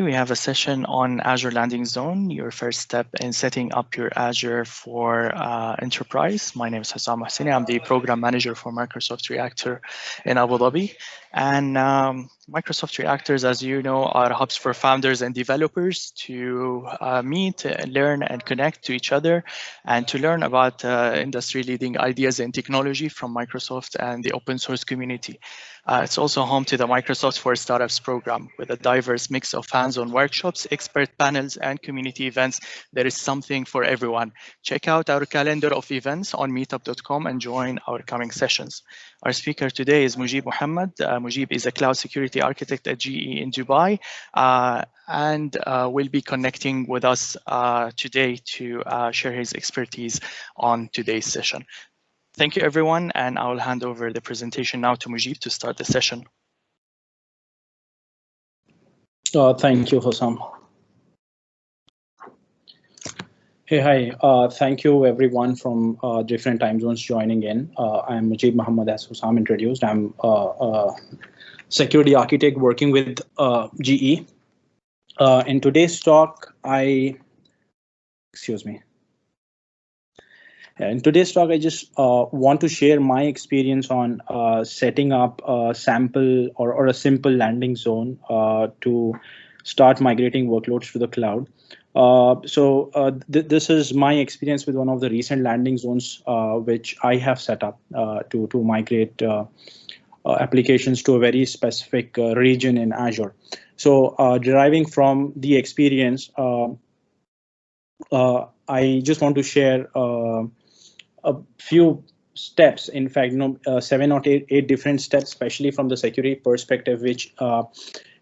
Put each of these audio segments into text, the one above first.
we have a session on Azure Landing Zone, your first step in setting up your Azure for Enterprise. My name is Hassam Mohseni. I'm the program manager for Microsoft Reactor in Abu Dhabi. And Microsoft Reactors, as you know, are hubs for founders and developers to meet, learn, and connect to each other, and to learn about industry-leading ideas and technology from Microsoft and the open source community. It's also home to the Microsoft for Startups program with a diverse mix of hands-on workshops, expert panels, and community events. There is something for everyone. Check out our calendar of events on meetup.com and join our coming sessions. Our speaker today is Mujeeb Mohammed. Mujeeb is a cloud security architect at GE in Dubai and will be connecting with us today to share his expertise on today's session. Thank you, everyone, and I will hand over the presentation now to Mujeeb to start the session. Thank you, Hassam. Hey, hi. Thank you, everyone from different time zones joining in. I'm Mujeeb Mohammed, as Hassam introduced. I'm a security architect working with GE. In today's talk, In today's talk, I just want to share my experience on setting up a sample or a simple landing zone to start migrating workloads to the cloud. This is my experience with one of the recent landing zones which I have set up to migrate applications to a very specific region in Azure. So deriving from the experience, I just want to share a few steps, in fact, 7 or 8 different steps, especially from the security perspective, which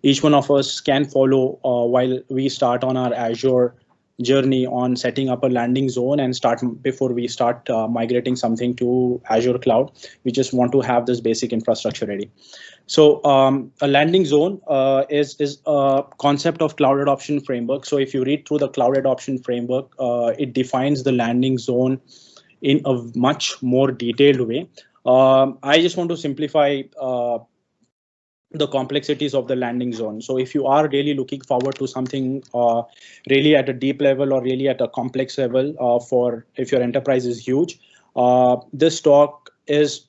each one of us can follow while we start on our Azure journey on setting up a landing zone and before we start migrating something to Azure cloud. We just want to have this basic infrastructure ready. So a landing zone is a concept of cloud adoption framework. So if you read through the cloud adoption framework, it defines the landing zone in a much more detailed way. I just want to simplify the complexities of the landing zone. So if you are really looking forward to something really at a deep level or really at a complex level for if your enterprise is huge, this talk is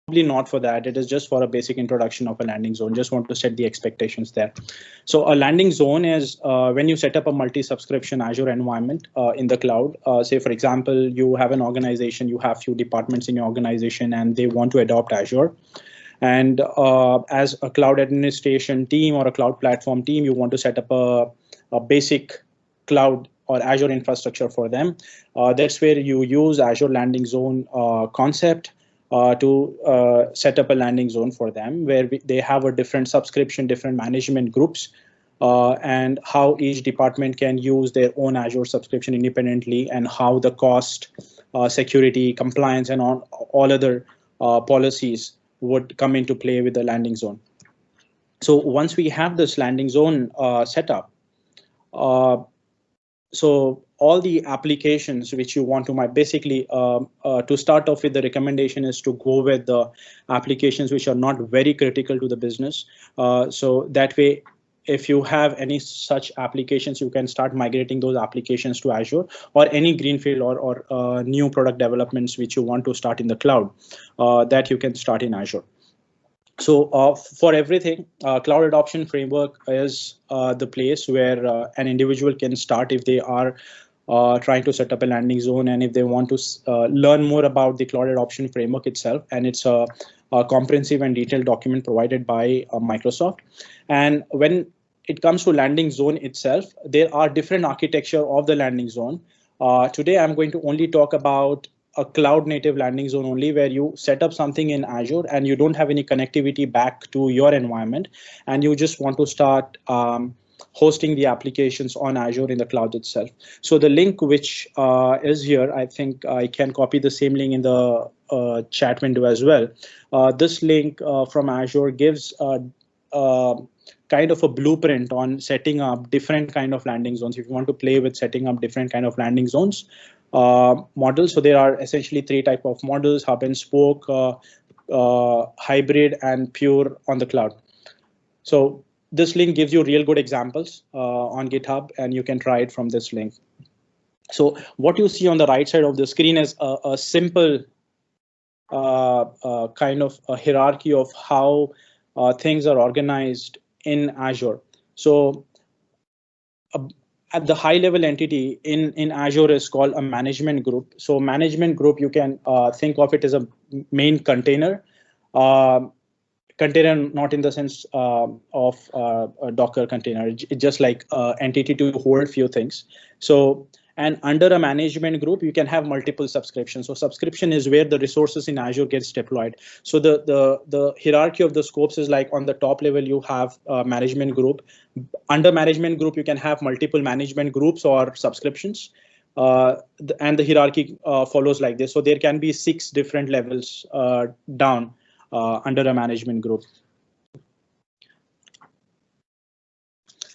probably not for that. It is just for a basic introduction of a landing zone. Just want to set the expectations there. So a landing zone is when you set up a multi-subscription Azure environment in the cloud. Say, for example, you have an organization, you have few departments in your organization and they want to adopt Azure. And as a cloud administration team or a cloud platform team, you want to set up a basic cloud or Azure infrastructure for them. That's where you use Azure landing zone concept to set up a landing zone for them, where they have a different subscription, different management groups, and how each department can use their own Azure subscription independently, and how the cost, security, compliance, and all other policies would come into play with the landing zone. So once we have this landing zone set up, so all the applications which you want to basically to start off with, the recommendation is to go with the applications which are not very critical to the business. So that way, if you have any such applications, you can start migrating those applications to Azure, or any greenfield or new product developments which you want to start in the cloud, that you can start in Azure. So for everything, cloud adoption framework is the place where an individual can start if they are trying to set up a landing zone, and if they want to learn more about the cloud adoption framework itself. And it's a comprehensive and detailed document provided by Microsoft. And when it comes to landing zone itself, there are different architecture of the landing zone. Today, I'm going to only talk about a cloud native landing zone only, where you set up something in Azure and you don't have any connectivity back to your environment, and you just want to start hosting the applications on Azure in the cloud itself. So the link which is here, I think I can copy the same link in the chat window as well. This link from Azure gives kind of a blueprint on setting up different kind of landing zones. If you want to play with setting up different kind of landing zones models, so there are essentially 3 types of models: hub and spoke, hybrid, and pure on the cloud. So this link gives you real good examples on GitHub, and you can try it from this link. So what you see on the right side of the screen is a simple kind of a hierarchy of how things are organized in Azure. So at the high level entity in Azure is called a management group. So management group, you can think of it as a main container. Container not in the sense of a Docker container, it's just like entity to hold few things. So, and under a management group, you can have multiple subscriptions. So subscription is where the resources in Azure gets deployed. So the hierarchy of the scopes is like on the top level, you have a management group. Under management group, you can have multiple management groups or subscriptions. And the hierarchy follows like this. So there can be 6 different levels down under a management group.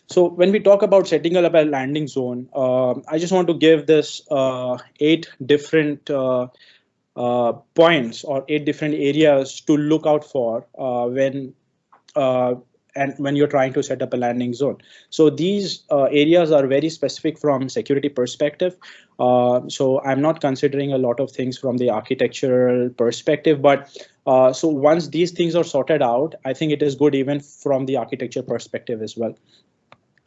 So when we talk about setting up a landing zone, I just want to give this 8 different points or 8 different areas to look out for when you're trying to set up a landing zone. So these areas are very specific from security perspective. So I'm not considering a lot of things from the architectural perspective, but so once these things are sorted out, I think it is good even from the architecture perspective as well.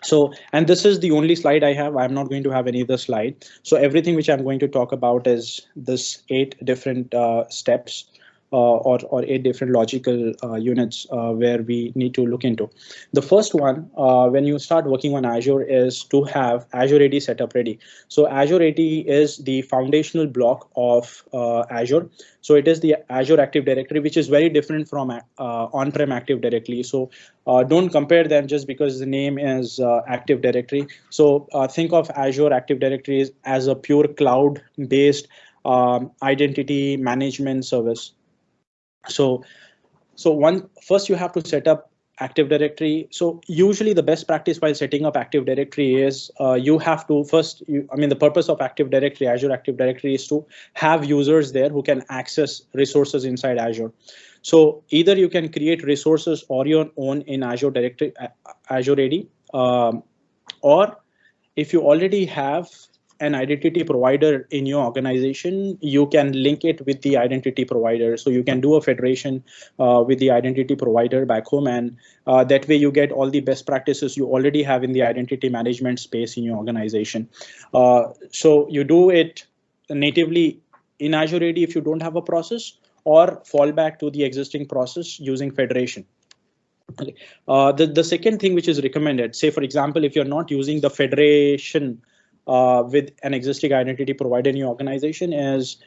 So, and this is the only slide I have. I'm not going to have any other slide. So everything which I'm going to talk about is this 8 different steps or 8 different logical units where we need to look into. The first one, when you start working on Azure, is to have Azure AD setup ready. So Azure AD is the foundational block of Azure. So it is the Azure Active Directory, which is very different from on-prem Active Directory. So don't compare them just because the name is Active Directory. So think of Azure Active Directory as a pure cloud-based identity management service. So first you have to set up Active Directory. So usually the best practice while setting up Active Directory is you have to first, the purpose of Active Directory, Azure Active Directory, is to have users there who can access resources inside Azure. So either you can create resources or your own in Azure Directory, Azure AD, or if you already have an identity provider in your organization, you can link it with the identity provider. So you can do a federation with the identity provider back home, and that way you get all the best practices you already have in the identity management space in your organization. So you do it natively in Azure AD if you don't have a process, or fall back to the existing process using federation. Okay. The second thing which is recommended, say for example, if you're not using the federation with an existing identity provider in your organization, is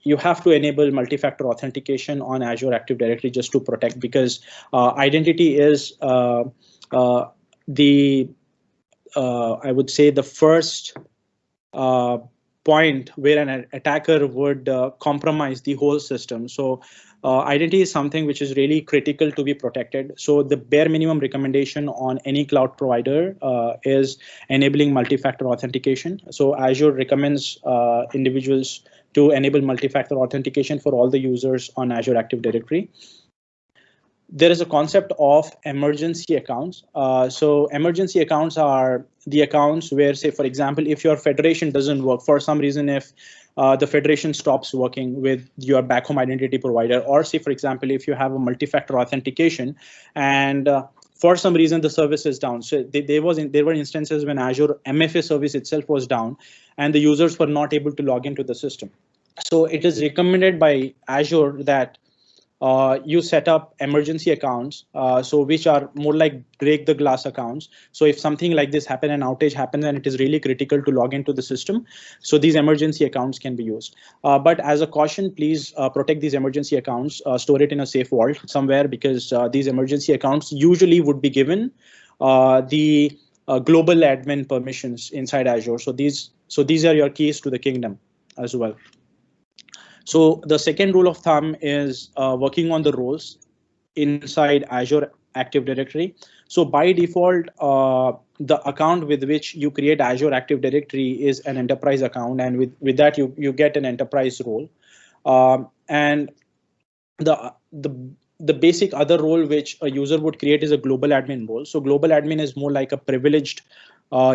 you have to enable multi-factor authentication on Azure Active Directory just to protect, because identity is I would say the first point where an attacker would compromise the whole system. So identity is something which is really critical to be protected. So the bare minimum recommendation on any cloud provider is enabling multi-factor authentication. So Azure recommends individuals to enable multi-factor authentication for all the users on Azure Active Directory. There is a concept of emergency accounts. So emergency accounts are the accounts where, say, for example, if your federation doesn't work for some reason, if the federation stops working with your back home identity provider, or say, for example, if you have a multi-factor authentication and for some reason the service is down. So there were instances when Azure MFA service itself was down and the users were not able to log into the system. So it is recommended by Azure that you set up emergency accounts, so which are more like break the glass accounts. So if something like this happens, an outage happens and it is really critical to log into the system, so these emergency accounts can be used. But as a caution, please protect these emergency accounts, store it in a safe vault somewhere, because these emergency accounts usually would be given the global admin permissions inside Azure. So these are your keys to the kingdom as well. So the second rule of thumb is working on the roles inside Azure Active Directory. So by default, the account with which you create Azure Active Directory is an enterprise account, and with that you get an enterprise role. And the the basic other role which a user would create is a global admin role. So global admin is more like a privileged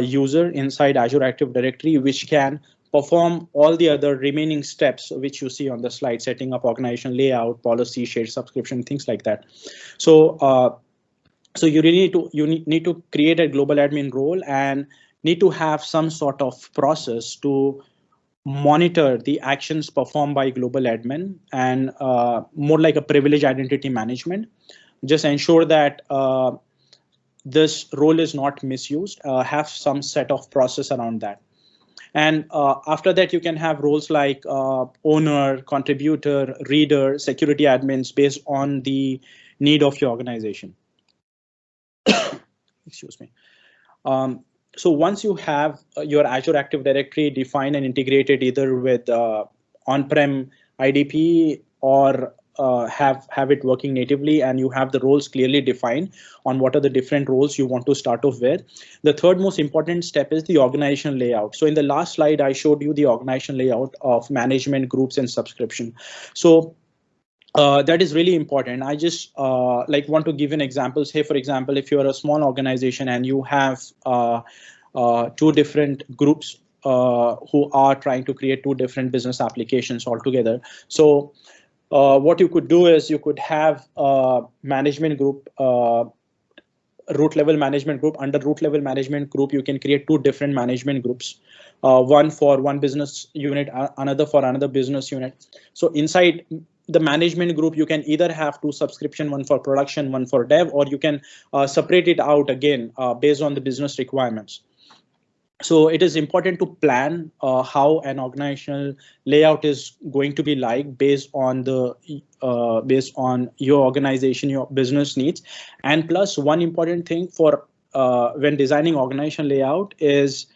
user inside Azure Active Directory, which can perform all the other remaining steps which you see on the slide, setting up organization layout, policy, shared subscription, things like that. So so you really need to create a global admin role and need to have some sort of process to monitor the actions performed by global admin, and more like a privilege identity management. Just ensure that this role is not misused, have some set of process around that. And after that, you can have roles like owner, contributor, reader, security admins based on the need of your organization. Excuse me. So once you have your Azure Active Directory defined and integrated either with on-prem IDP or have it working natively, and you have the roles clearly defined on what are the different roles you want to start off with, the third most important step is the organization layout. So in the last slide, I showed you the organization layout of management, groups, and subscription. So that is really important. I just like want to give an example. Say, for example, if you are a small organization and you have two different groups who are trying to create two different business applications altogether. So what you could do is you could have a management group, root level management group. Under root level management group, you can create two different management groups, one for one business unit, another for another business unit. So inside the management group, you can either have two subscription, one for production, one for dev, or you can separate it out again based on the business requirements. So it is important to plan how an organizational layout is going to be like based on the based on your organization, your business needs. And plus, one important thing for when designing organizational layout is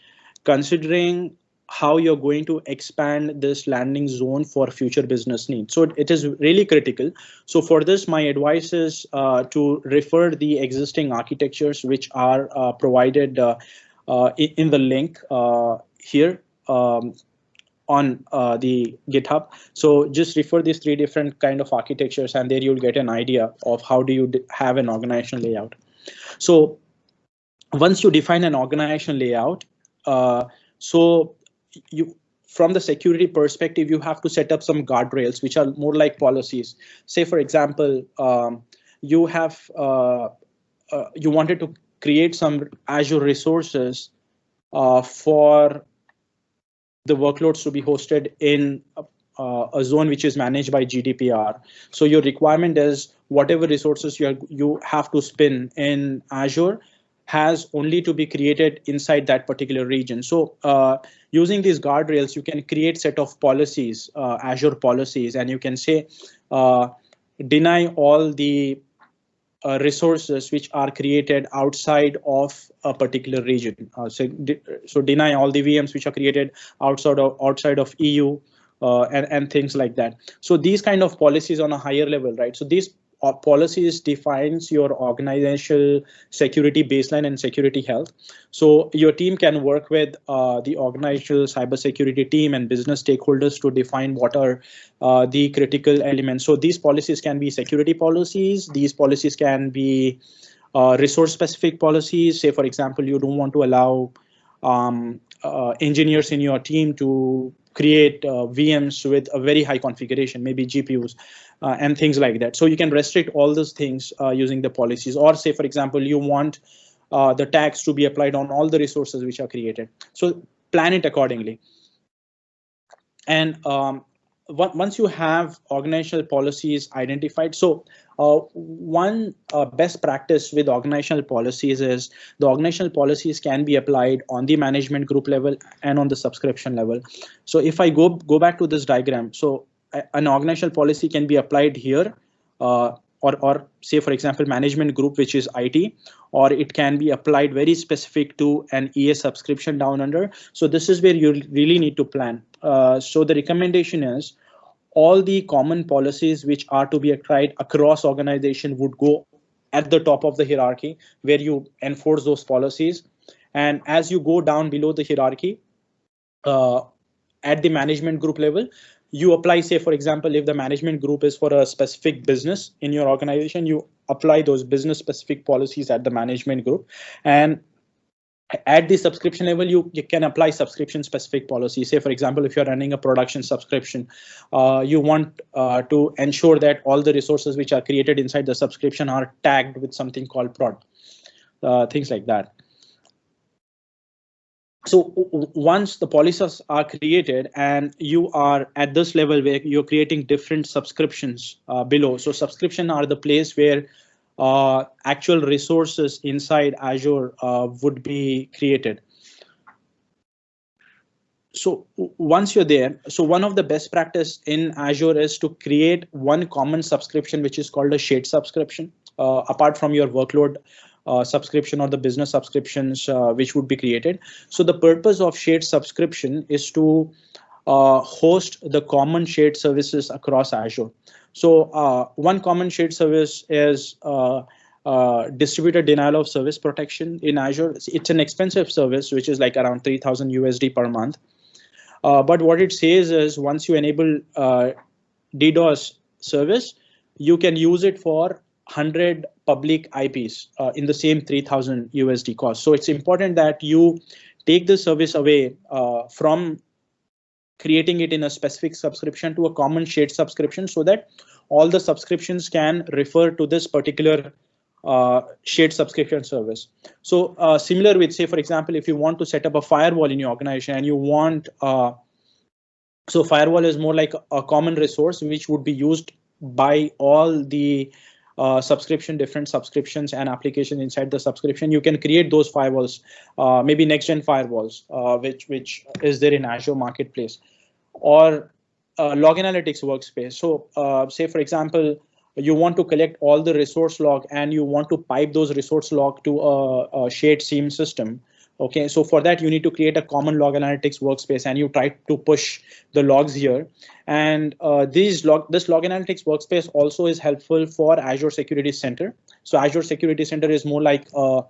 considering how you're going to expand this landing zone for future business needs. So it is really critical. So for this, my advice is to refer the existing architectures which are provided in the link here on the GitHub. So just refer these three different kind of architectures, and there you'll get an idea of how do you have an organizational layout. So once you define an organizational layout, so you, from the security perspective, you have to set up some guardrails, which are more like policies. Say, for example, you have you wanted to create some Azure resources for the workloads to be hosted in a zone which is managed by GDPR. So your requirement is whatever resources you have to spin in Azure has only to be created inside that particular region. So using these guardrails, you can create set of policies, Azure policies, and you can say deny all the resources which are created outside of a particular region. So deny all the VMs which are created outside of EU and things like that. So these kind of policies on a higher level, right? So these policies defines your organizational security baseline and security health. So your team can work with the organizational cybersecurity team and business stakeholders to define what are the critical elements. So these policies can be security policies. These policies can be resource specific policies. Say, for example, you don't want to allow engineers in your team to create VMs with a very high configuration, maybe GPUs and things like that. So you can restrict all those things using the policies. Or say, for example, you want the tags to be applied on all the resources which are created. So plan it accordingly. And once you have organizational policies identified, so one best practice with organizational policies is the organizational policies can be applied on the management group level and on the subscription level. So if I go back to this diagram, so an organizational policy can be applied here, or say, for example, management group, which is IT, or it can be applied very specific to an EA subscription down under. So this is where you really need to plan. So the recommendation is all the common policies which are to be applied across organization would go at the top of the hierarchy where you enforce those policies. And as you go down below the hierarchy at the management group level, you apply, say, for example, if the management group is for a specific business in your organization, you apply those business specific policies at the management group. And at the subscription level, you can apply subscription specific policies. Say, for example, if you're running a production subscription, you want to ensure that all the resources which are created inside the subscription are tagged with something called prod, things like that. So once the policies are created and you are at this level where you're creating different subscriptions below. So subscription are the place where actual resources inside Azure would be created. So once you're there, so one of the best practice in Azure is to create one common subscription, which is called a shared subscription, apart from your workload subscription or the business subscriptions which would be created. So the purpose of shared subscription is to host the common shared services across Azure. So one common shared service is distributed denial of service protection in Azure. It's an expensive service, which is like around 3,000 USD per month. But what it says is once you enable DDoS service, you can use it for 100 public IPs in the same 3,000 USD cost. So it's important that you take the service away from creating it in a specific subscription to a common shared subscription, so that all the subscriptions can refer to this particular shared subscription service. So similar with, say, for example, if you want to set up a firewall in your organization and you want, so firewall is more like a common resource which would be used by all the different subscriptions and applications inside the subscription. You can create those firewalls, maybe next gen firewalls, which is there in Azure Marketplace, or log analytics workspace. So say, for example, you want to collect all the resource log and you want to pipe those resource log to a shared SIEM system. Okay, so for that you need to create a common log analytics workspace and you try to push the logs here. And this log analytics workspace also is helpful for Azure Security Center. So Azure Security Center is more like a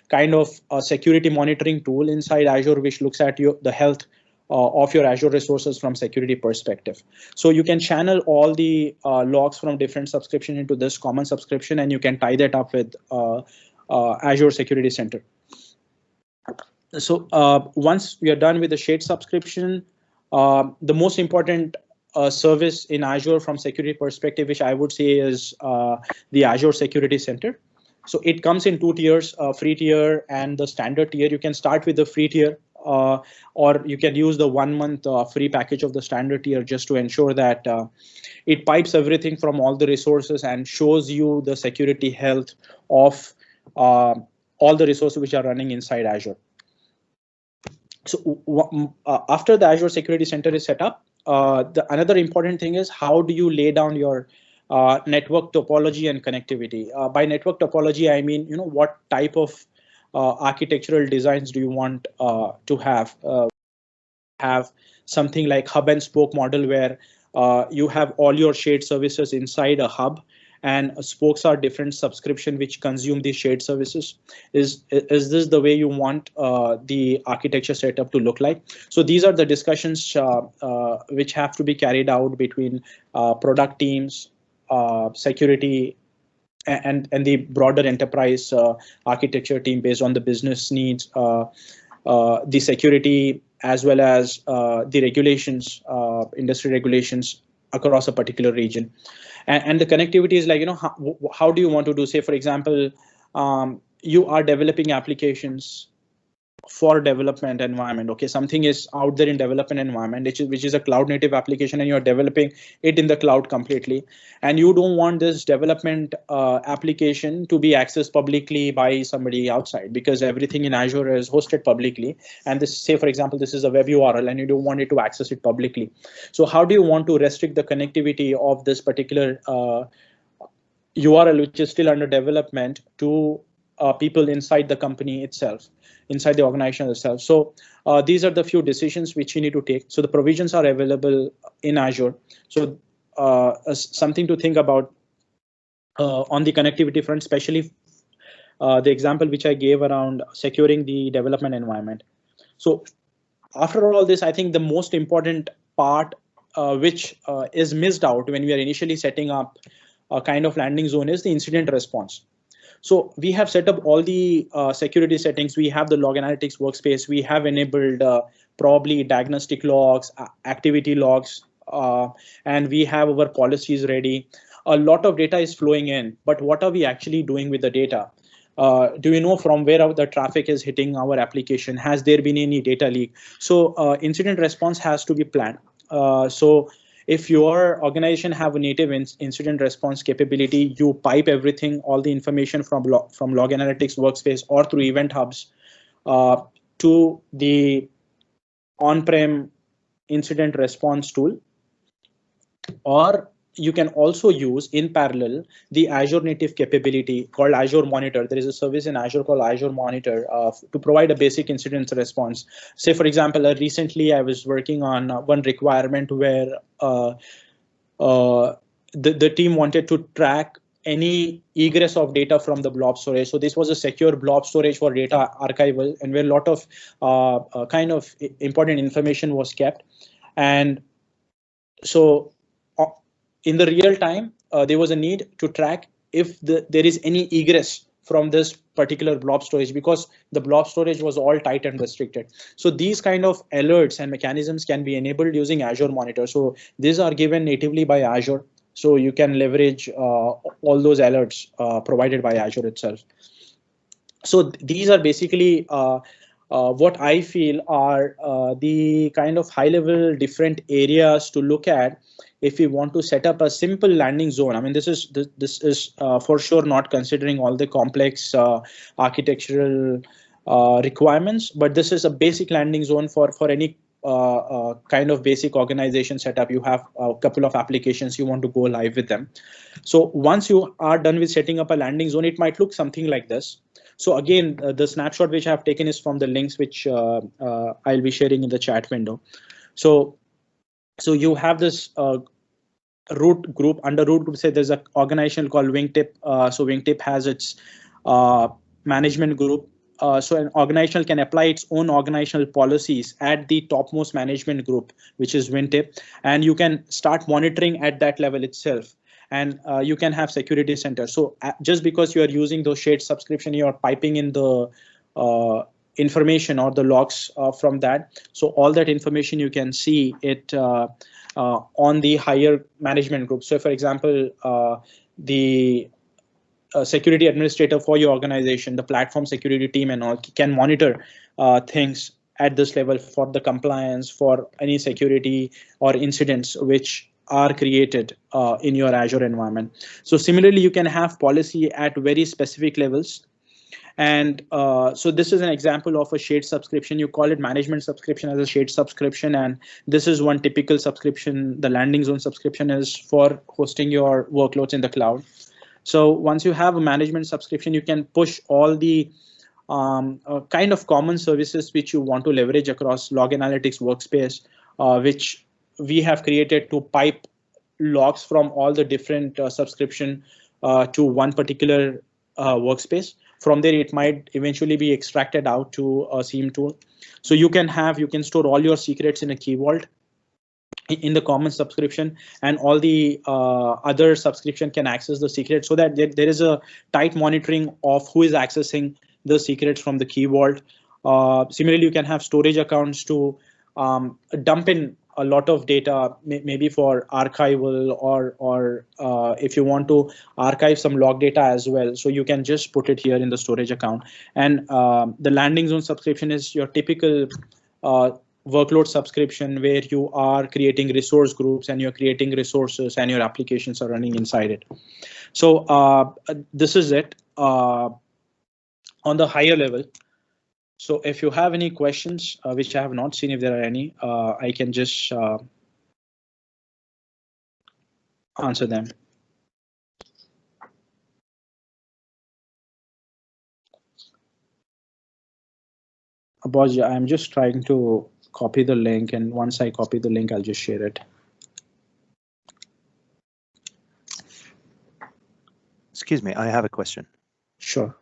kind of a security monitoring tool inside Azure, which looks at the health of your Azure resources from security perspective. So you can channel all the logs from different subscription into this common subscription, and you can tie that up with Azure Security Center. So once we are done with the shared subscription, the most important service in Azure from security perspective, which I would say is the Azure Security Center. So it comes in two tiers, free tier and the standard tier. You can start with the free tier, or you can use the 1 month free package of the standard tier just to ensure that it pipes everything from all the resources and shows you the security health of all the resources which are running inside Azure. So after the Azure Security Center is set up, another important thing is how do you lay down your network topology and connectivity. By network topology, I mean, what type of architectural designs do you want to have? Have something like hub and spoke model where you have all your shared services inside a hub, and spokes are different subscription which consume these shared services. Is this the way you want the architecture setup to look like? So these are the discussions which have to be carried out between product teams, security, and the broader enterprise architecture team based on the business needs, the security, as well as the regulations, industry regulations across a particular region. And the connectivity is like, how do you want to do, say, for example, you are developing applications for development environment. Okay, something is out there in development environment, which is a cloud native application, and you're developing it in the cloud completely. And you don't want this development application to be accessed publicly by somebody outside, because everything in Azure is hosted publicly. And this, say, for example, this is a web URL and you don't want it to access it publicly. So how do you want to restrict the connectivity of this particular URL, which is still under development, to people inside the company itself, inside the organization itself? So these are the few decisions which you need to take. So the provisions are available in Azure. So something to think about on the connectivity front, especially the example which I gave around securing the development environment. So after all this, I think the most important part which is missed out when we are initially setting up a kind of landing zone is the incident response. So we have set up all the security settings. We have the log analytics workspace. We have enabled probably diagnostic logs, activity logs, and we have our policies ready. A lot of data is flowing in, but what are we actually doing with the data? Do we know from where the traffic is hitting our application? Has there been any data leak? So incident response has to be planned. So if your organization have a native incident response capability, you pipe everything, all the information from log analytics workspace or through event hubs to the on-prem incident response tool, or you can also use in parallel the Azure native capability called Azure Monitor. There is a service in Azure called Azure Monitor to provide a basic incident response. Say, for example, recently I was working on one requirement where the team wanted to track any egress of data from the blob storage. So this was a secure blob storage for data archival, and where a lot of kind of important information was kept. And so in the real time, there was a need to track if there is any egress from this particular blob storage, because the blob storage was all tight and restricted. So these kind of alerts and mechanisms can be enabled using Azure Monitor. So these are given natively by Azure. So you can leverage all those alerts provided by Azure itself. So these are basically what I feel are the kind of high level different areas to look at if we want to set up a simple landing zone. I mean, this is for sure not considering all the complex architectural requirements, but this is a basic landing zone for any kind of basic organization setup. You have a couple of applications, you want to go live with them. So once you are done with setting up a landing zone, it might look something like this. So again, the snapshot which I have taken is from the links which I'll be sharing in the chat window. So you have this root group. Under root group, say there's an organization called Wingtip. So Wingtip has its management group. So an organization can apply its own organizational policies at the topmost management group, which is Wingtip, and you can start monitoring at that level itself. And you can have security center. So just because you are using those shared subscription, you are piping in the information or the logs from that. So all that information you can see it on the higher management group. So for example, the security administrator for your organization, the platform security team and all can monitor things at this level for the compliance, for any security or incidents which are created in your Azure environment. So similarly, you can have policy at very specific levels. And so this is an example of a shared subscription. You call it management subscription as a shared subscription. And this is one typical subscription. The landing zone subscription is for hosting your workloads in the cloud. So once you have a management subscription, you can push all the kind of common services which you want to leverage across log analytics workspace, which we have created to pipe logs from all the different subscription to one particular workspace. From there, it might eventually be extracted out to a SIEM tool. So you can store all your secrets in a key vault in the common subscription, and all the other subscription can access the secret, so that there is a tight monitoring of who is accessing the secrets from the key vault. Similarly, you can have storage accounts to dump in a lot of data, maybe for archival, or if you want to archive some log data as well. So you can just put it here in the storage account. And the landing zone subscription is your typical workload subscription, where you are creating resource groups and you're creating resources and your applications are running inside it. So this is it on the higher level. So if you have any questions, which I have not seen, if there are any, I can just answer them. Apology, I'm just trying to copy the link, and once I copy the link, I'll just share it. Excuse me, I have a question. Sure.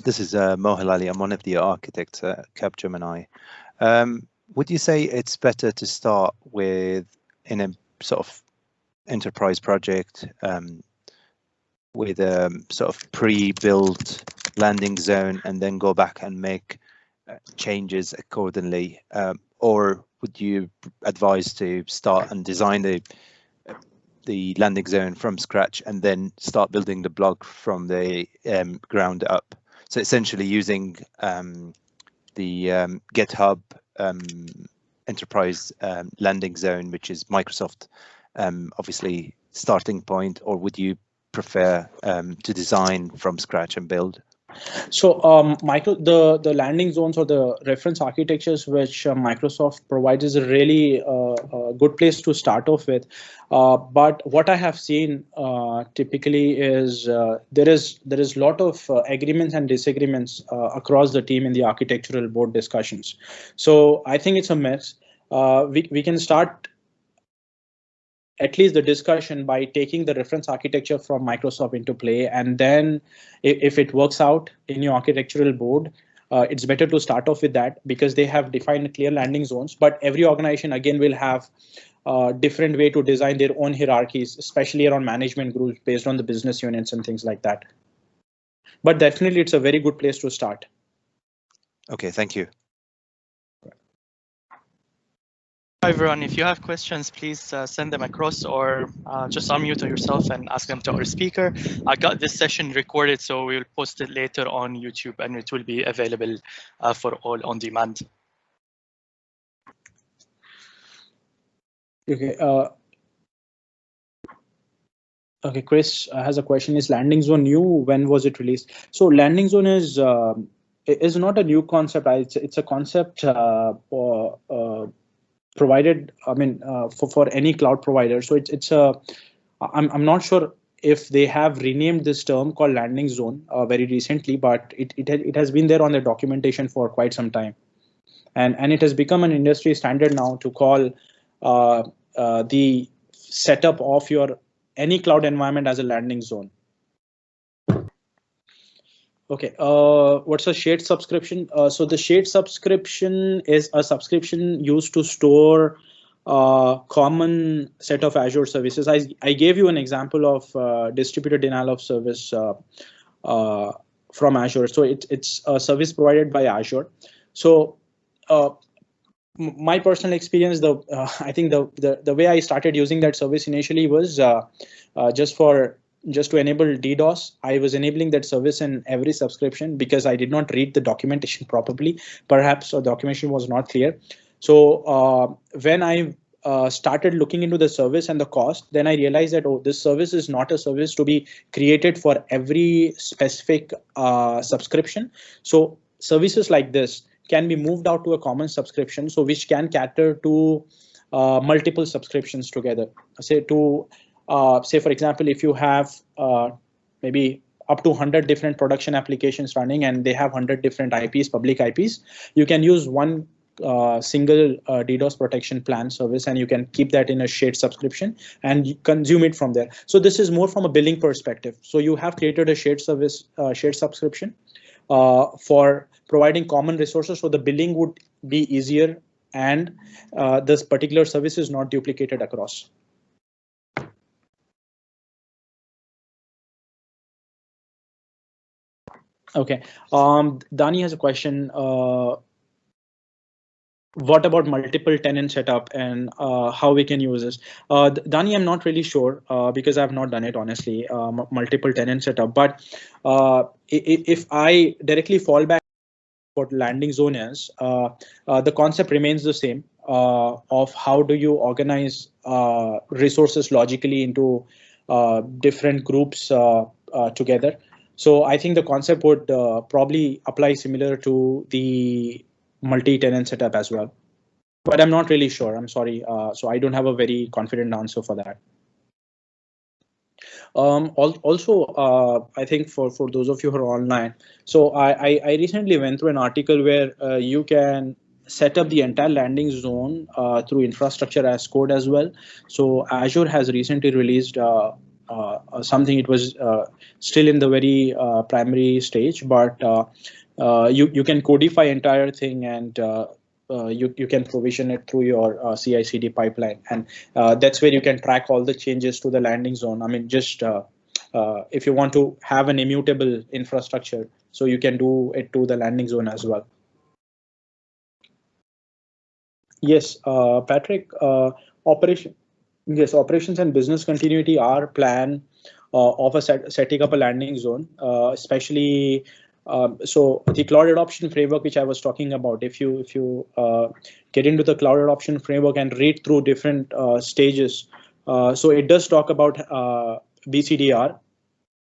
This is Mohammed. I'm one of the architects at Capgemini. Would you say it's better to start with in a sort of enterprise project with a sort of pre-built landing zone and then go back and make changes accordingly, or would you advise to start and design the landing zone from scratch and then start building the blog from the ground up? So essentially using the GitHub enterprise landing zone, which is Microsoft obviously starting point, or would you prefer to design from scratch and build? So Michael, the landing zones or the reference architectures which Microsoft provides is a really good place to start off with. But what I have seen typically is there is a lot of agreements and disagreements across the team in the architectural board discussions. So I think it's a mess. We can start at least the discussion by taking the reference architecture from Microsoft into play, and then if it works out in your architectural board, it's better to start off with that because they have defined clear landing zones. But every organization again will have a different way to design their own hierarchies, especially around management groups based on the business units and things like that. But definitely it's a very good place to start. Okay, thank you. Hi everyone, if you have questions, please send them across or just unmute yourself and ask them to our speaker. I got this session recorded, so we'll post it later on YouTube and it will be available for all on demand. Okay. Okay, Chris has a question. Is landing zone new? When was it released? So landing zone is not a new concept. It's a concept provided, I mean, for any cloud provider. So it's I'm not sure if they have renamed this term called landing zone very recently, but it has been there on the documentation for quite some time, and it has become an industry standard now to call the setup of your any cloud environment as a landing zone. Okay, what's a shared subscription? So the shared subscription is a subscription used to store common set of Azure services. I gave you an example of distributed denial of service from Azure. So it's a service provided by Azure. So my personal experience, I think the way I started using that service initially was just to enable DDoS. I was enabling that service in every subscription because I did not read the documentation properly. Perhaps the documentation was not clear. So when I started looking into the service and the cost, then I realized that, oh, this service is not a service to be created for every specific subscription. So services like this can be moved out to a common subscription, so which can cater to multiple subscriptions together. Say for example, if you have maybe up to 100 different production applications running and they have 100 different IPs, public IPs, you can use one single DDoS protection plan service, and you can keep that in a shared subscription and consume it from there. So this is more from a billing perspective. So you have created a shared service, shared subscription for providing common resources, so the billing would be easier and this particular service is not duplicated across. Okay, Dani has a question. What about multiple tenant setup and how we can use this? Dani, I'm not really sure because I have not done it, honestly, multiple tenant setup. But if I directly fall back what landing zone is, the concept remains the same of how do you organize resources logically into different groups together. So I think the concept would probably apply similar to the multi-tenant setup as well, but I'm not really sure. I'm sorry. So I don't have a very confident answer for that. Also, I think for those of you who are online, so I recently went through an article where you can set up the entire landing zone through infrastructure as code as well. So Azure has recently released something. It was still in the very primary stage, but you can codify entire thing and you can provision it through your CI/CD pipeline, and that's where you can track all the changes to the landing zone. I mean, just if you want to have an immutable infrastructure, so you can do it to the landing zone as well. Yes, Patrick, operations and business continuity are plan of setting up a landing zone, especially so the cloud adoption framework, which I was talking about. If you get into the cloud adoption framework and read through different stages, so it does talk about BCDR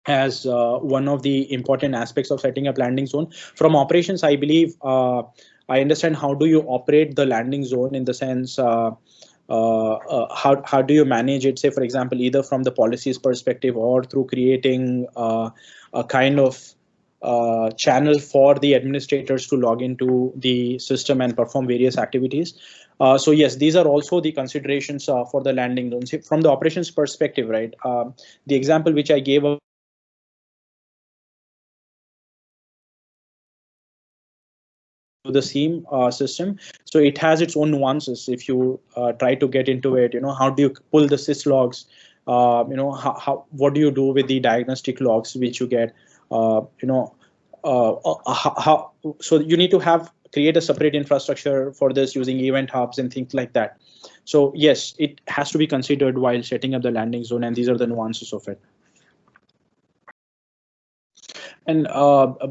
as one of the important aspects of setting up landing zone. From operations, I believe I understand how do you operate the landing zone, in the sense how do you manage it, say for example, either from the policies perspective or through creating a kind of channel for the administrators to log into the system and perform various activities. So yes, these are also the considerations for the landing zone. From the operations perspective, right? The example which I gave of the SIEM system, so it has its own nuances. If you try to get into it, how do you pull the sys logs? What do you do with the diagnostic logs which you get? So you need to create a separate infrastructure for this using event hubs and things like that. So yes, it has to be considered while setting up the landing zone, and these are the nuances of it. And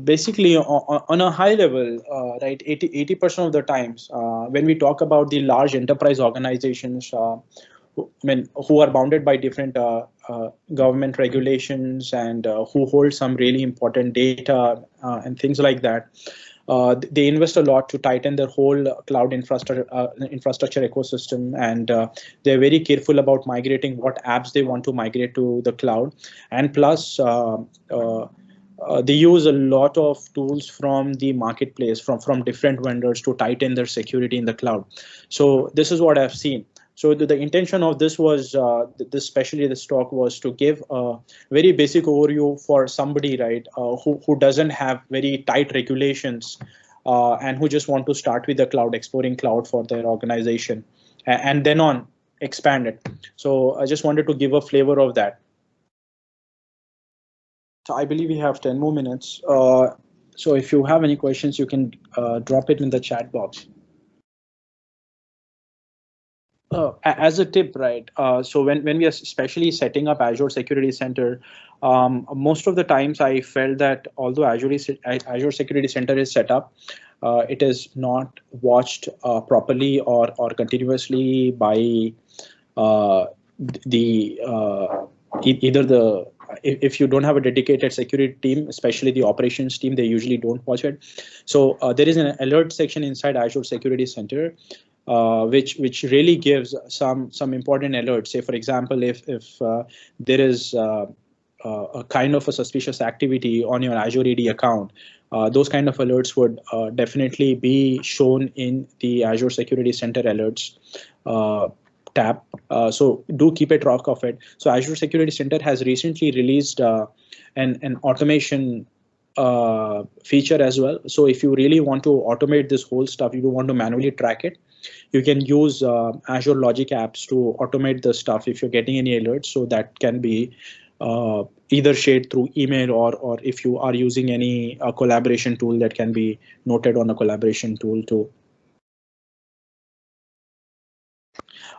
basically, on a high level, right, 80% of the times when we talk about the large enterprise organizations, who are bounded by different government regulations and who hold some really important data and things like that, they invest a lot to tighten their whole cloud infrastructure ecosystem, and they're very careful about migrating what apps they want to migrate to the cloud, and plus. They use a lot of tools from the marketplace, from different vendors, to tighten their security in the cloud. So this is what I've seen. So the intention of this was, especially this talk, was to give a very basic overview for somebody, right, who doesn't have very tight regulations and who just want to start with the cloud, exploring cloud for their organization, and then on expand it. So I just wanted to give a flavor of that. So I believe we have 10 more minutes. So if you have any questions, you can drop it in the chat box. As a tip, right? So when we are especially setting up Azure Security Center, most of the times I felt that although Azure Security Center is set up, it is not watched properly or continuously by either the if you don't have a dedicated security team, especially the operations team, they usually don't watch it. So there is an alert section inside Azure Security Center, which really gives some important alerts. Say, for example, if there is a kind of a suspicious activity on your Azure AD account, those kind of alerts would definitely be shown in the Azure Security Center alerts tab. So do keep a track of it. So Azure Security Center has recently released an automation feature as well. So if you really want to automate this whole stuff, you don't want to manually track it, you can use Azure Logic apps to automate the stuff if you're getting any alerts. So that can be either shared through email, or if you are using any collaboration tool, that can be noted on a collaboration tool too.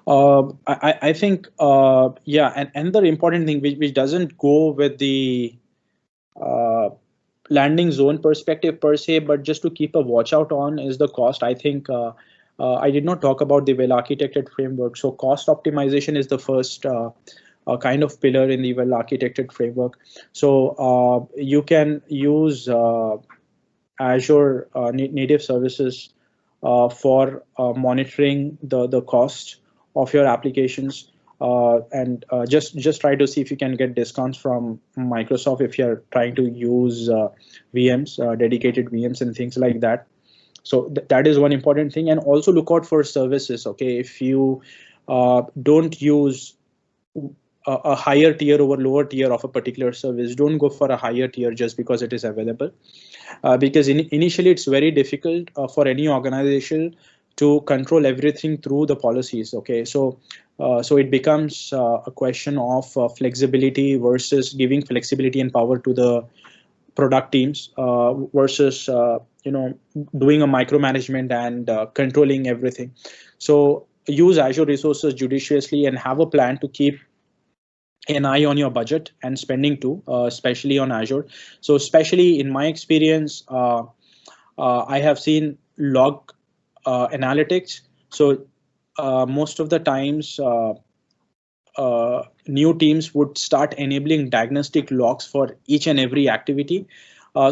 I think, yeah, and another important thing which doesn't go with the landing zone perspective per se, but just to keep a watch out on, is the cost. I think I did not talk about the well-architected framework. So cost optimization is the first kind of pillar in the well-architected framework. So you can use Azure native services for monitoring the cost of your applications, and just try to see if you can get discounts from Microsoft if you're trying to use VMs, dedicated VMs and things like that. So that is one important thing. And also look out for services. Okay, if you don't use a higher tier over lower tier of a particular service, don't go for a higher tier just because it is available, because initially it's very difficult for any organization to control everything through the policies. Okay, so it becomes a question of flexibility versus giving flexibility and power to the product teams versus doing a micromanagement and controlling everything. So use Azure resources judiciously and have a plan to keep an eye on your budget and spending too, especially on Azure. So especially in my experience, I have seen log analytics. So most of the times, new teams would start enabling diagnostic logs for each and every activity.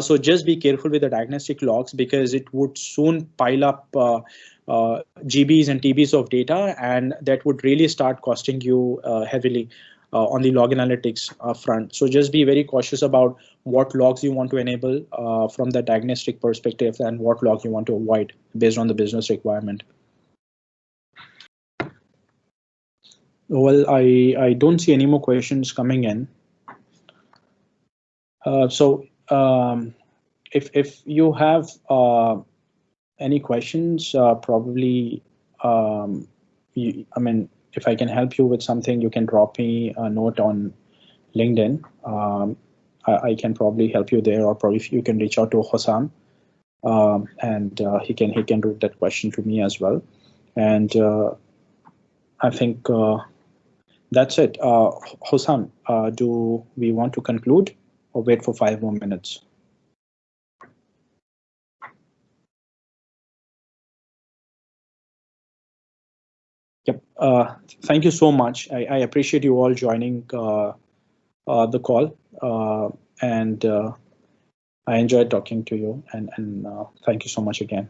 So just be careful with the diagnostic logs, because it would soon pile up GBs and TBs of data, and that would really start costing you heavily on the log analytics front. So just be very cautious about what logs you want to enable from the diagnostic perspective and what logs you want to avoid based on the business requirement. Well, I don't see any more questions coming in. So if you have any questions, probably, if I can help you with something, you can drop me a note on LinkedIn. I can probably help you there, or probably if you can reach out to Hossam, and he can route that question to me as well. And I think that's it. Hossam, do we want to conclude or wait for 5 more minutes? Yep. Thank you so much. I appreciate you all joining the call, and I enjoyed talking to you. And thank you so much again.